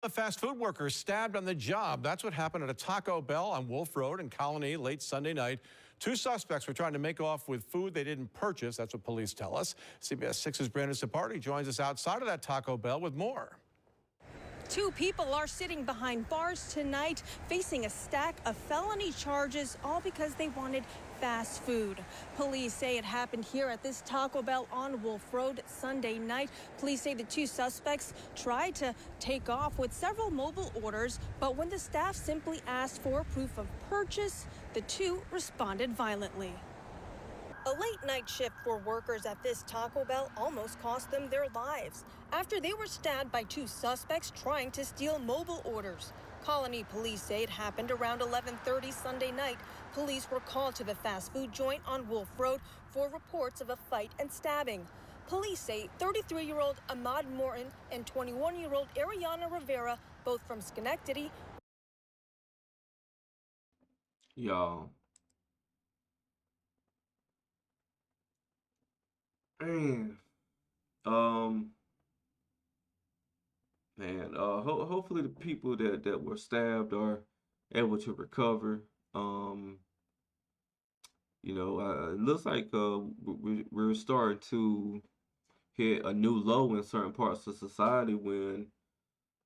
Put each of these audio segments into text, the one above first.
A fast food worker stabbed on the job. That's what happened at a Taco Bell on Wolf Road in Colony late Sunday night. Two suspects were trying to make off with food they didn't purchase. That's what police tell us. CBS 6's Brandon Sapardi joins us outside of that Taco Bell with more. Two people are sitting behind bars tonight, facing a stack of felony charges, all because they wanted fast food. Police say it happened here at this Taco Bell on Wolf Road Sunday night. Police say the two suspects tried to take off with several mobile orders, but when the staff simply asked for proof of purchase, the two responded violently. A late night shift for workers at this Taco Bell almost cost them their lives after they were stabbed by two suspects trying to steal mobile orders. Colony police say it happened around 11:30 Sunday night. Police were called to the fast food joint on Wolf Road for reports of a fight and stabbing. Police say 33-year-old Ahmad Morton and 21-year-old Ariana Rivera, both from Schenectady. Y'all. Man, um, hopefully the people that were stabbed are able to recover. Um, it looks like we're starting to hit a new low in certain parts of society when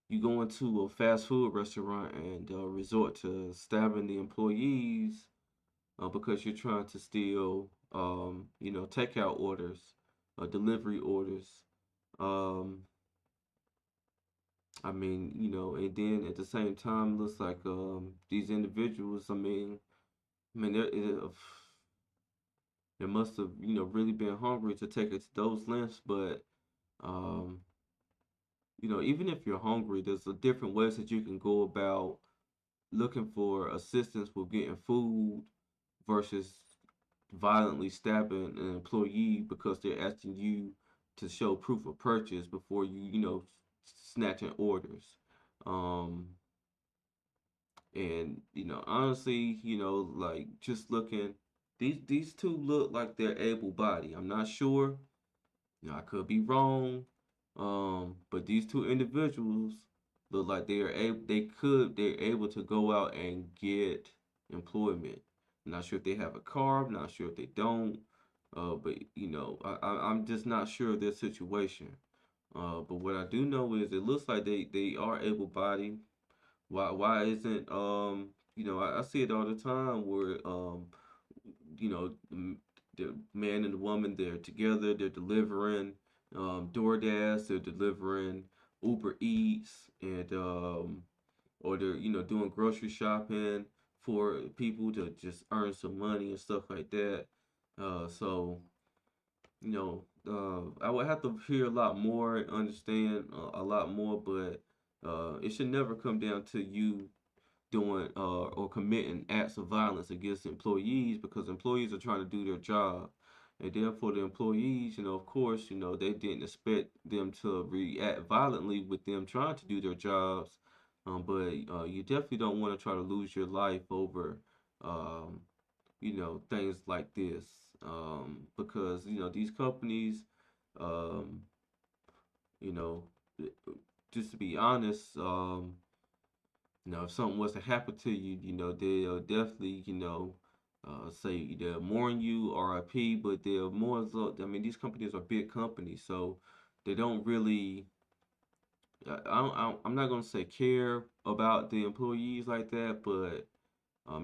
you go into a fast food restaurant and resort to stabbing the employees because you're trying to steal, takeout orders, delivery orders. Um, and then at the same time, looks like these individuals. They must have, really been hungry to take it to those lengths. But um, even if you're hungry, there's a different ways that you can go about looking for assistance with getting food versus violently stabbing an employee because they're asking you to show proof of purchase before snatching orders. Um, and honestly, like just looking, these two look like they're able bodied. I'm not sure. I could be wrong. But these two individuals look like they're able to go out and get employment. I'm not sure if they have a car. I'm not sure if they don't. But I'm just not sure of their situation. But what I do know is it looks like they are able-bodied. Why isn't I see it all the time where the man and the woman, they're together, they're delivering DoorDash, they're delivering Uber Eats, and or they're doing grocery shopping for people to just earn some money and stuff like that. So I would have to hear a lot more and understand a lot more, but it should never come down to you doing or committing acts of violence against employees because employees are trying to do their job. And then for the employees, of course, they didn't expect them to react violently with them trying to do their jobs. But you definitely don't want to try to lose your life over, um, things like this. Because, these companies, um, you know, just to be honest, if something was to happen to you, they'll definitely, say they'll mourn you, RIP, but they're more so, I mean, these companies are big companies, so they don't really, I'm not going to say care about the employees like that, but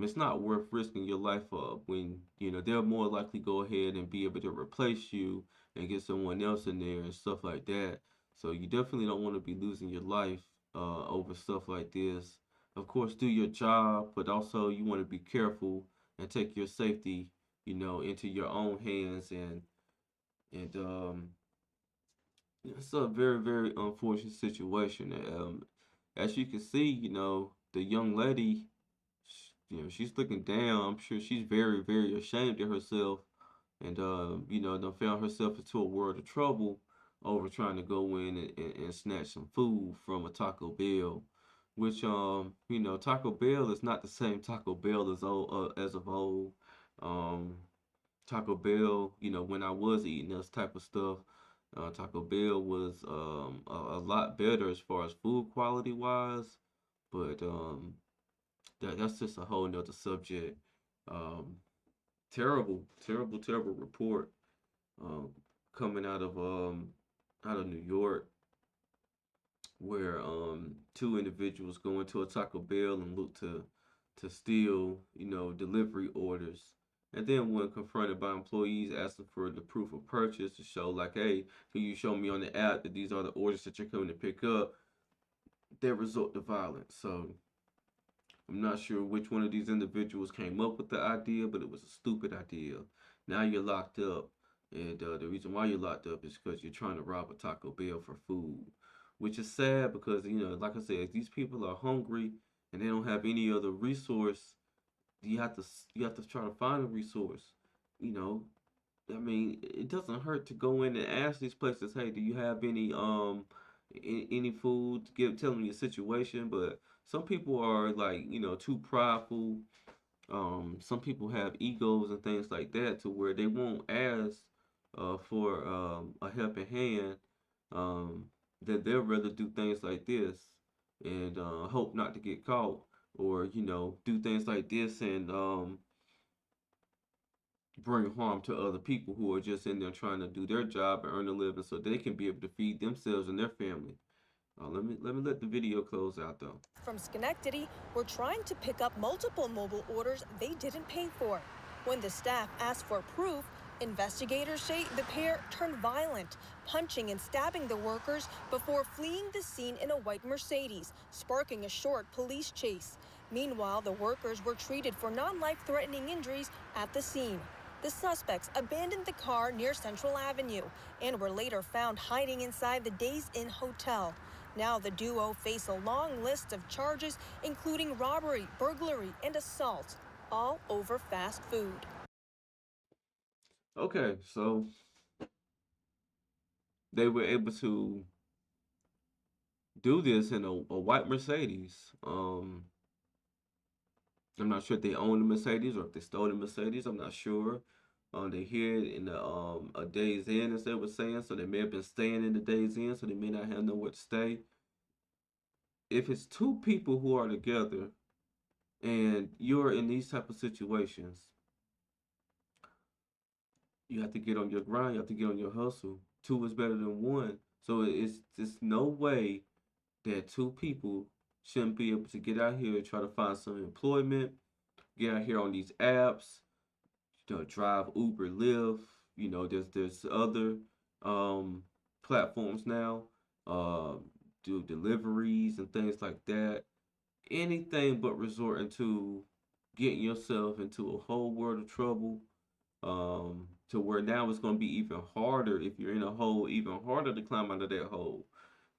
it's not worth risking your life up when, they'll more likely go ahead and be able to replace you and get someone else in there and stuff like that. So you definitely don't want to be losing your life over stuff like this. Of course, do your job, but also you want to be careful and take your safety, into your own hands and it's a very, very unfortunate situation. As you can see, the young lady, she's looking down. I'm sure she's very, very ashamed of herself, and done found herself into a world of trouble over trying to go in and snatch some food from a Taco Bell, which Taco Bell is not the same Taco Bell as of old. Um, Taco Bell, when I was eating this type of stuff, Taco Bell was a lot better as far as food quality wise, but that's just a whole nother subject. Um, terrible report um, coming out of New York, where two individuals go into a Taco Bell and look to steal, delivery orders. And then when confronted by employees asking for the proof of purchase to show like, hey, can you show me on the app that these are the orders that you're coming to pick up, they resort to violence. So I'm not sure which one of these individuals came up with the idea, but it was a stupid idea. Now you're locked up, and the reason why you're locked up is because you're trying to rob a Taco Bell for food, which is sad because like I said, if these people are hungry and they don't have any other resource, you have to try to find a resource. You know, I mean, it doesn't hurt to go in and ask these places, hey, do you have any food? Tell them your situation. But some people are like, too prideful. Some people have egos and things like that to where they won't ask for a helping hand. Um, that they'll rather do things like this and hope not to get caught, or do things like this and bring harm to other people who are just in there trying to do their job and earn a living so they can be able to feed themselves and their family. Let the video close out though. From Schenectady were trying to pick up multiple mobile orders they didn't pay for. When the staff asked for proof, investigators say the pair turned violent, punching and stabbing the workers before fleeing the scene in a white Mercedes, sparking a short police chase. Meanwhile, the workers were treated for non-life-threatening injuries at the scene. The suspects abandoned the car near Central Avenue and were later found hiding inside the Days Inn hotel. Now the duo face a long list of charges, including robbery, burglary, and assault, all over fast food. Okay, so they were able to do this in a white Mercedes. I'm not sure if they own the Mercedes or if they stole the Mercedes. I'm not sure. They hid in a Days Inn, as they were saying, so they may have been staying in the Days Inn, so they may not have nowhere to stay. If it's two people who are together and you're in these type of situations, you have to get on your grind. You have to get on your hustle. Two is better than one. So it's just no way that two people shouldn't be able to get out here and try to find some employment, get out here on these apps, drive Uber, Lyft. There's other um, platforms now, uh, do deliveries and things like that. Anything but resorting to getting yourself into a whole world of trouble, to where now it's going to be even harder if you're in a hole, even harder to climb out of that hole.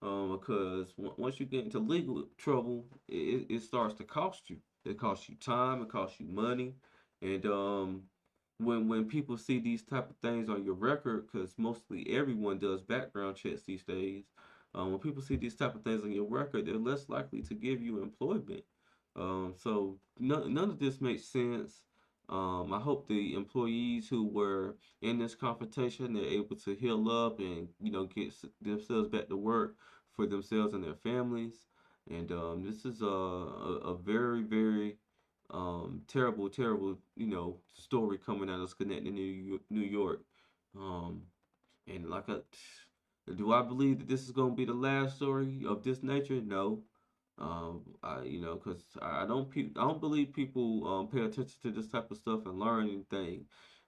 Because once you get into legal trouble, it starts to cost you. It costs you time, it costs you money, and when people see these type of things on your record, because mostly everyone does background checks these days. When people see these type of things on your record, they're less likely to give you employment. So none of this makes sense. I hope the employees who were in this confrontation, they're able to heal up and get themselves back to work for themselves and their families. And this is a very very terrible story coming out of Schenectady, New York. Um, and do I believe that this is going to be the last story of this nature? No. Because I don't believe people pay attention to this type of stuff and learn anything.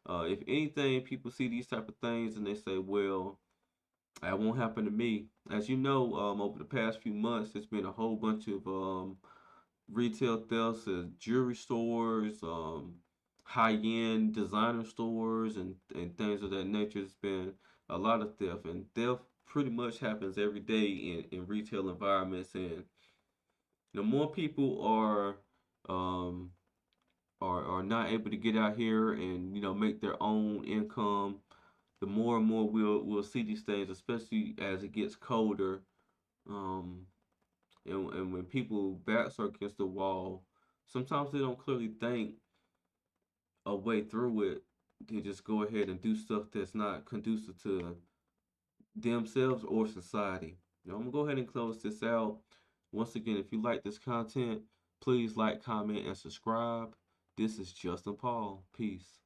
If anything, people see these type of things and they say, well, that won't happen to me. As you know, over the past few months, there's been a whole bunch of retail thefts at jewelry stores, high-end designer stores, and things of that nature. It's been a lot of theft, and theft pretty much happens every day in retail environments. And the more people um, are not able to get out here and make their own income, the more and more we'll see these things, especially as it gets colder. Um, and when people backs are against the wall, sometimes they don't clearly think a way through it. They just go ahead and do stuff that's not conducive to themselves or society. Now, I'm gonna go ahead and close this out. Once again, if you like this content, please like, comment, and subscribe. This is Justin Paul. Peace.